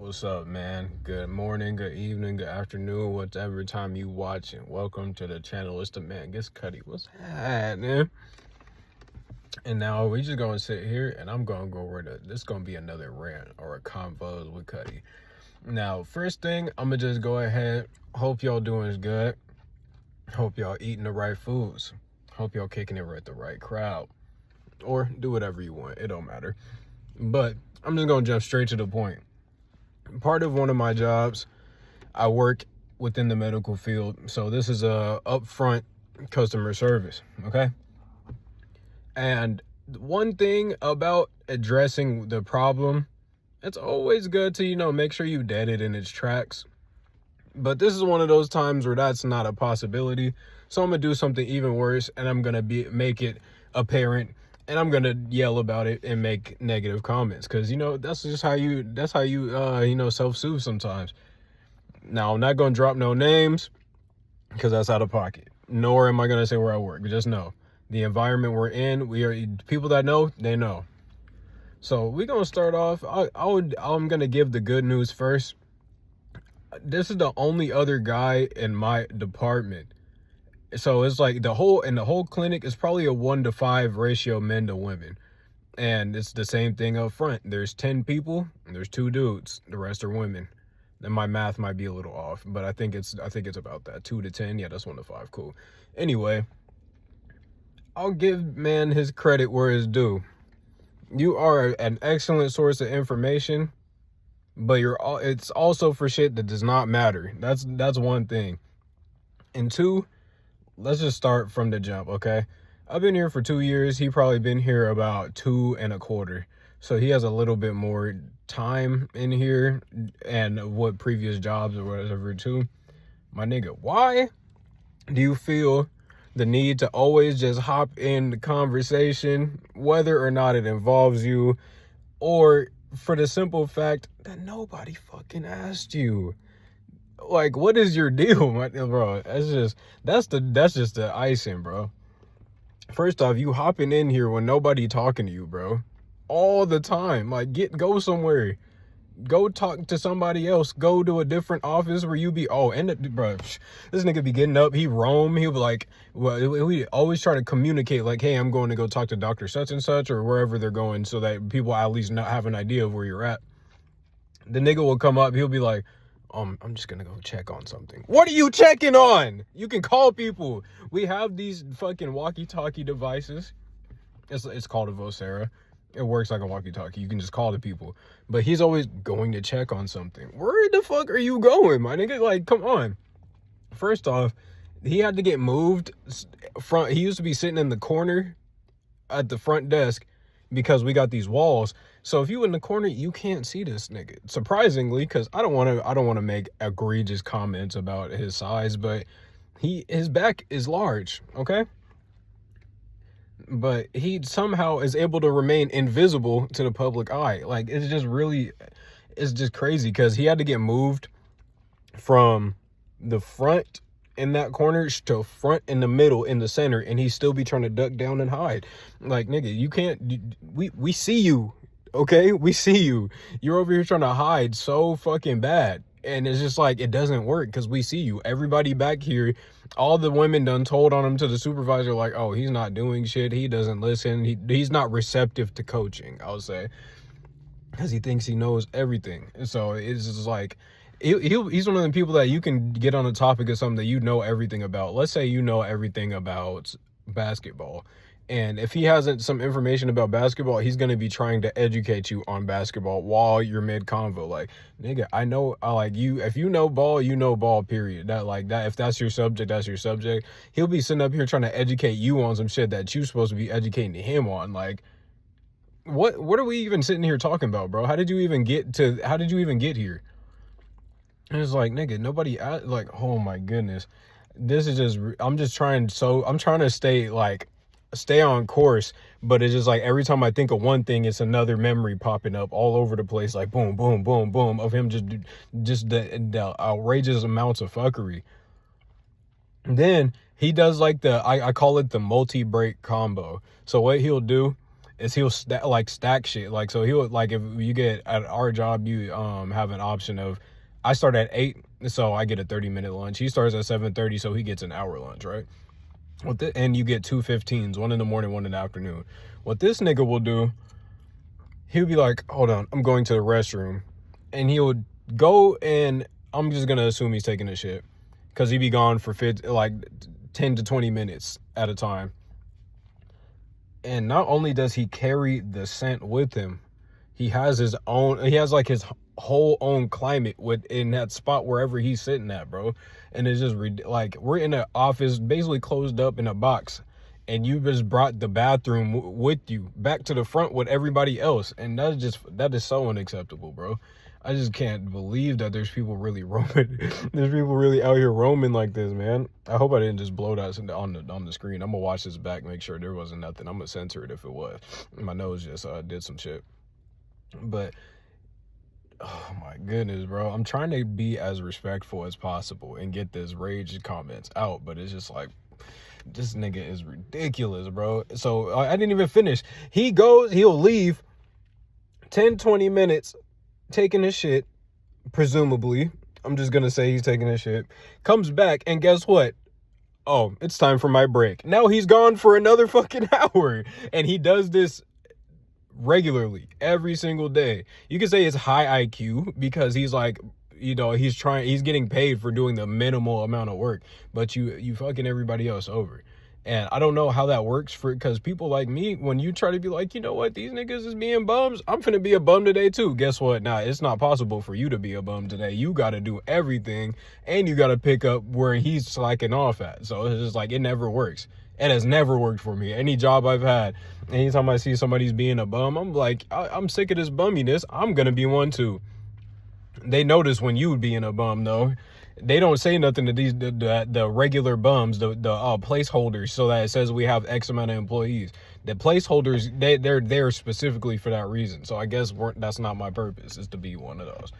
What's up, man? Good morning, good evening, good afternoon, whatever time you watching. Welcome to the channel. It's the man Gets Cuddy. What's happening? And now we just gonna sit here and I'm gonna go over this gonna be another rant or a convo with Cuddy. Now, first thing, I'm gonna just go ahead. Hope y'all doing good. Hope y'all eating the right foods. Hope y'all kicking it with the right crowd. Or do whatever you want. It don't matter. But I'm just gonna jump straight to the point. Part of one of my jobs, I work within the medical field, so this is a upfront customer service, okay? And one thing about addressing the problem, it's always good to, make sure you dead it in its tracks. But this is one of those times where that's not a possibility. So I'm gonna do something even worse, and I'm gonna make it apparent, and I'm gonna yell about it and make negative comments, because that's just how you self-soothe sometimes. Now, I'm not gonna drop no names because that's out of pocket. Nor am I gonna say where I work. Just know the environment we're in. We are people that know, they know. So we're gonna start off. I'm gonna give the good news first. This is the only other guy in my department. So it's like the whole clinic is probably a 1-to-5 ratio men to women. And it's the same thing up front. There's 10 people and there's 2 dudes. The rest are women. And my math might be a little off, but I think it's about that. 2 to 10. Yeah, that's 1 to 5. Cool. Anyway, I'll give man his credit where it's due. You are an excellent source of information, but it's also for shit that does not matter. That's one thing. And 2, let's just start from the jump, okay? I've been here for 2 years. He probably been here about 2 1/4. So he has a little bit more time in here and what previous jobs or whatever too. My nigga, why do you feel the need to always just hop in the conversation, whether or not it involves you, or for the simple fact that nobody fucking asked you? Like, what is your deal, bro? That's just the icing, bro. First off, you hopping in here when nobody talking to you, bro, all the time. Like, go somewhere, go talk to somebody else, go to a different office where you be. Bro, this nigga be getting up, he'll be like, well, we always try to communicate like, hey, I'm going to go talk to Dr. such and such or wherever they're going, so that people at least not have an idea of where you're at. The nigga will come up, he'll be like, I'm just gonna go check on something. What are you checking on? You can call people. We have these fucking walkie-talkie devices. It's called a Vocera. It works like a walkie-talkie. You can just call the people. But he's always going to check on something. Where the fuck are you going, my nigga? Like, come on. First off, he had to get moved. He used to be sitting in the corner at the front desk because we got these walls. So if you in the corner, you can't see this nigga. Surprisingly, because I don't want to make egregious comments about his size, but his back is large, okay? But he somehow is able to remain invisible to the public eye. Like, it's just crazy, because he had to get moved from the front in that corner to front in the middle in the center, and he still be trying to duck down and hide. Like, nigga, you can't. We see you, okay? We see you. You're over here trying to hide so fucking bad, and it's just like, it doesn't work because we see you. Everybody back here, all the women done told on him to the supervisor, like, oh, he's not doing shit, he doesn't listen, he's not receptive to coaching, I would say, because he thinks he knows everything. And so it's just like, he's one of the people that you can get on a topic of something that you know everything about. Let's say you know everything about basketball, and if he hasn't some information about basketball, he's going to be trying to educate you on basketball while you're mid convo. Like, nigga, I know, like, you, if you know ball, period. That if that's your subject, that's your subject. He'll be sitting up here trying to educate you on some shit that you're supposed to be educating him on. Like, what are we even sitting here talking about, bro? How did you even get here? And it's like, nigga, nobody like, oh my goodness. This is just, I'm trying to stay on course, but it's just like, every time I think of one thing, it's another memory popping up all over the place, like boom, boom, boom, boom, of him just the outrageous amounts of fuckery. And then he does like I call it the multi-break combo. So what he'll do is he'll stack shit. Like, so he'll, like, if you get at our job, you have an option of, I start at 8, so I get a 30-minute lunch. He starts at 7:30, so he gets an hour lunch, right? And you get 2 15s, one in the morning, one in the afternoon. What this nigga will do, he'll be like, hold on, I'm going to the restroom. And he would go, and I'm just going to assume he's taking a shit, because he'd be gone for 10 to 20 minutes at a time. And not only does he carry the scent with him, he has his like his whole own climate in that spot wherever he's sitting at, bro. And it's just like, we're in an office basically closed up in a box, and you just brought the bathroom with you back to the front with everybody else. And that is so unacceptable, bro. I just can't believe that there's people really roaming. There's people really out here roaming like this, man. I hope I didn't just blow that on the screen. I'm gonna watch this back, make sure there wasn't nothing. I'm gonna censor it if it was. My nose just did some shit. But oh my goodness, bro. I'm trying to be as respectful as possible and get this rage comments out, but it's just like, this nigga is ridiculous, bro. So I didn't even finish. He'll leave 10, 20 minutes taking his shit, presumably. I'm just gonna say he's taking his shit. Comes back, and guess what? Oh, it's time for my break. Now he's gone for another fucking hour. And he does this regularly, every single day. You could say it's high IQ, because he's like, he's getting paid for doing the minimal amount of work, but you fucking everybody else over. And I don't know how that works because people like me, when you try to be like, you know what, these niggas is being bums, I'm finna be a bum today too. Guess what? Nah, it's not possible for you to be a bum today. You got to do everything, and you got to pick up where he's slacking off at. So it's just like, it never works. It has never worked for me. Any job I've had, anytime I see somebody's being a bum, I'm like, I'm sick of this bumminess. I'm gonna be one too. They notice when you being a bum, though. They don't say nothing to the regular bums, the placeholders, so that it says we have X amount of employees. The placeholders, they're there specifically for that reason. So I guess that's not my purpose, is to be one of those.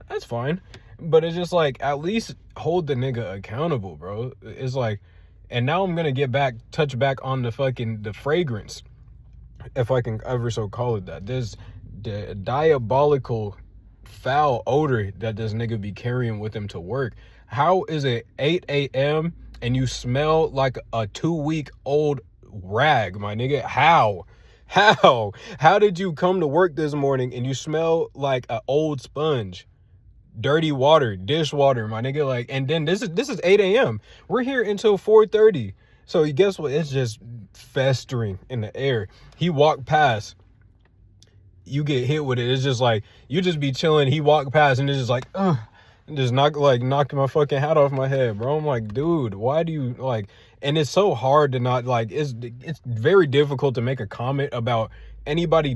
That's fine. But it's just like, at least hold the nigga accountable, bro. It's like, and now I'm going to touch back on the fragrance, if I can ever so call it that. There's the diabolical foul odor that this nigga be carrying with him to work. How is it 8 a.m. and you smell like a 2-week-old rag, my nigga? How did you come to work this morning and you smell like an old sponge? Dirty water, dishwater, my nigga. Like, and then this is 8 a.m. We're here until 4:30. So guess what? It's just festering in the air. He walked past, you get hit with it. It's just like, you just be chilling, he walked past, and it's just like, just knocking my fucking hat off my head, bro. I'm like, dude, why do you, like, and it's so hard to not, like, it's very difficult to make a comment about anybody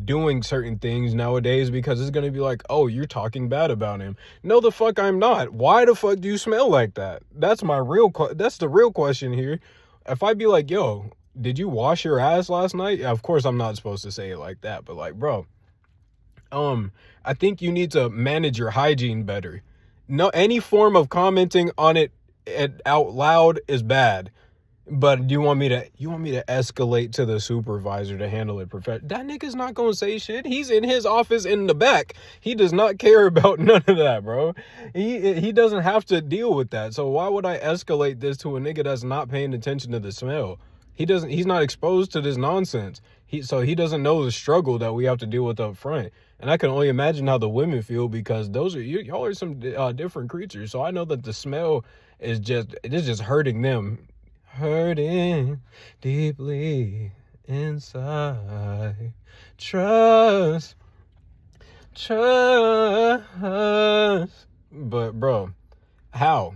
doing certain things nowadays, because it's gonna be like, oh, you're talking bad about him. No, the fuck I'm not. Why the fuck do you smell like that? That's the real question here. If I be like, yo, did you wash your ass last night? Of course I'm not supposed to say it like that, but like, bro, I think you need to manage your hygiene better. No, any form of commenting on it out loud is bad. But you want me to escalate to the supervisor to handle it professionally? That nigga's not gonna say shit. He's in his office in the back. He does not care about none of that, bro. He doesn't have to deal with that. So why would I escalate this to a nigga that's not paying attention to the smell? He's not exposed to this nonsense. So he doesn't know the struggle that we have to deal with up front. And I can only imagine how the women feel, because y'all are some different creatures. So I know that the smell is just hurting them. Hurting deeply inside. Trust. But bro, how?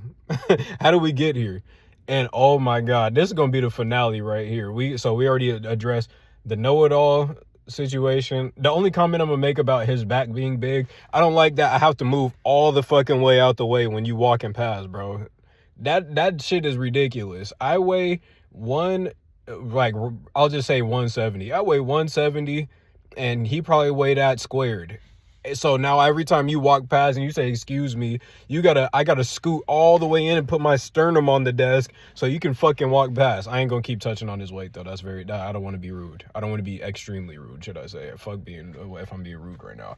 How do we get here? And oh my God, this is gonna be the finale right here. We already addressed the know-it-all situation. The only comment I'm gonna make about his back being big, I don't like that I have to move all the fucking way out the way when you walking past, bro. That shit is ridiculous. I weigh I'll just say 170. I weigh 170, and he probably weighed that squared. So now every time you walk past and you say, excuse me, I gotta scoot all the way in and put my sternum on the desk so you can fucking walk past. I ain't gonna keep touching on his weight though. I don't want to be rude. I don't want to be extremely rude, should I say. If I'm being rude right now.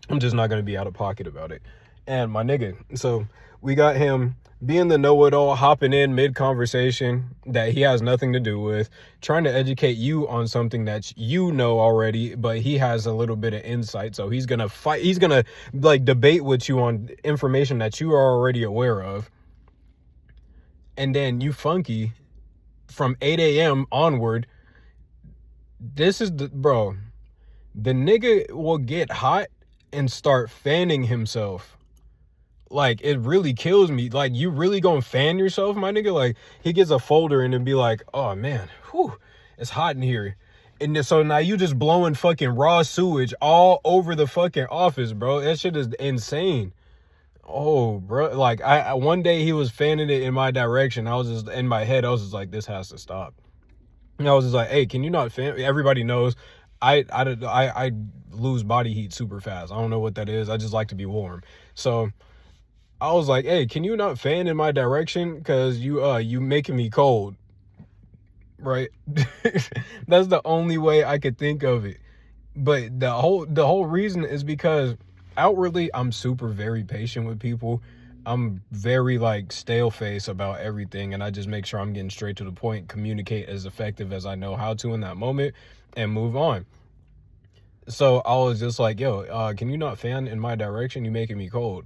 I'm just not gonna be out of pocket about it. And my nigga, so we got him being the know-it-all, hopping in mid-conversation that he has nothing to do with, trying to educate you on something that you know already, but he has a little bit of insight. So he's gonna like debate with you on information that you are already aware of. And then you funky from 8 a.m. onward. This is the nigga will get hot and start fanning himself. Like, it really kills me. Like, you really gonna fan yourself, my nigga? Like, he gets a folder and then be like, oh man, whew, it's hot in here. And so now you just blowing fucking raw sewage all over the fucking office, bro. That shit is insane. Oh, bro. Like, I one day he was fanning it in my direction. I was just, in my head, I was just like, this has to stop. And I was just like, hey, can you not fan? Everybody knows I lose body heat super fast. I don't know what that is. I just like to be warm. So I was like, hey, can you not fan in my direction? Because you making me cold. Right? That's the only way I could think of it. But the whole reason is because outwardly I'm super very patient with people. I'm very like stale face about everything, and I just make sure I'm getting straight to the point, communicate as effective as I know how to in that moment, and move on. So I was just like, yo, can you not fan in my direction? You making me cold.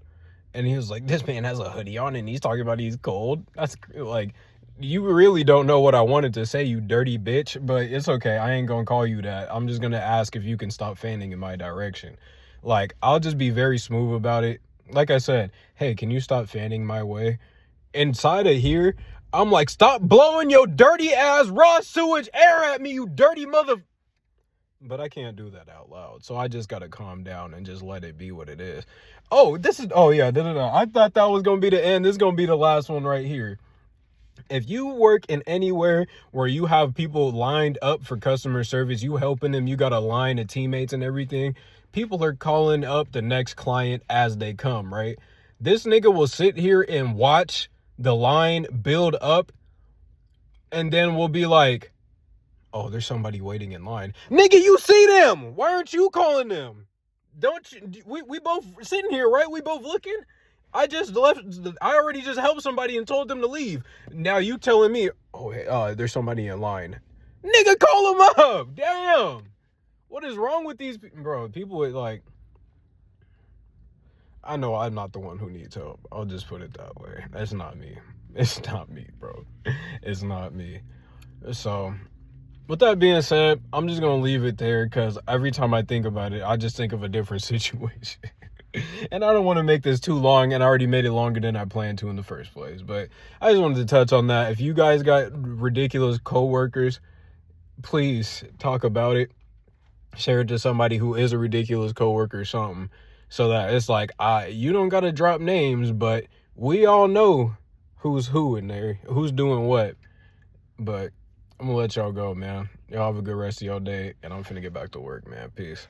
And he was like, this man has a hoodie on and he's talking about he's cold. That's like, you really don't know what I wanted to say, you dirty bitch, but it's okay. I ain't gonna call you that. I'm just gonna ask if you can stop fanning in my direction. Like, I'll just be very smooth about it. Like I said, hey, can you stop fanning my way? Inside of here, I'm like, stop blowing your dirty ass raw sewage air at me, you dirty mother. But I can't do that out loud. So I just got to calm down and just let it be what it is. Oh, yeah. I thought that was going to be the end. This is going to be the last one right here. If you work in anywhere where you have people lined up for customer service, you helping them, you got a line of teammates and everything, people are calling up the next client as they come, right? This nigga will sit here and watch the line build up, and then we'll be like, oh, there's somebody waiting in line. Nigga, you see them. Why aren't you calling them? Don't you? We both sitting here, right? We both looking. I just left. I already just helped somebody and told them to leave. Now you telling me, oh, hey, there's somebody in line. Nigga, call them up. Damn. What is wrong with these people? Bro, people with like, I know I'm not the one who needs help. I'll just put it that way. That's not me. It's not me, bro. It's not me. So, with that being said, I'm just going to leave it there because every time I think about it, I just think of a different situation. And I don't want to make this too long, and I already made it longer than I planned to in the first place. But I just wanted to touch on that. If you guys got ridiculous coworkers, please talk about it. Share it to somebody who is a ridiculous coworker or something, so that it's like, you don't got to drop names, but we all know who's who in there, who's doing what. But I'm gonna let y'all go, man. Y'all have a good rest of y'all day, and I'm finna get back to work, man. Peace.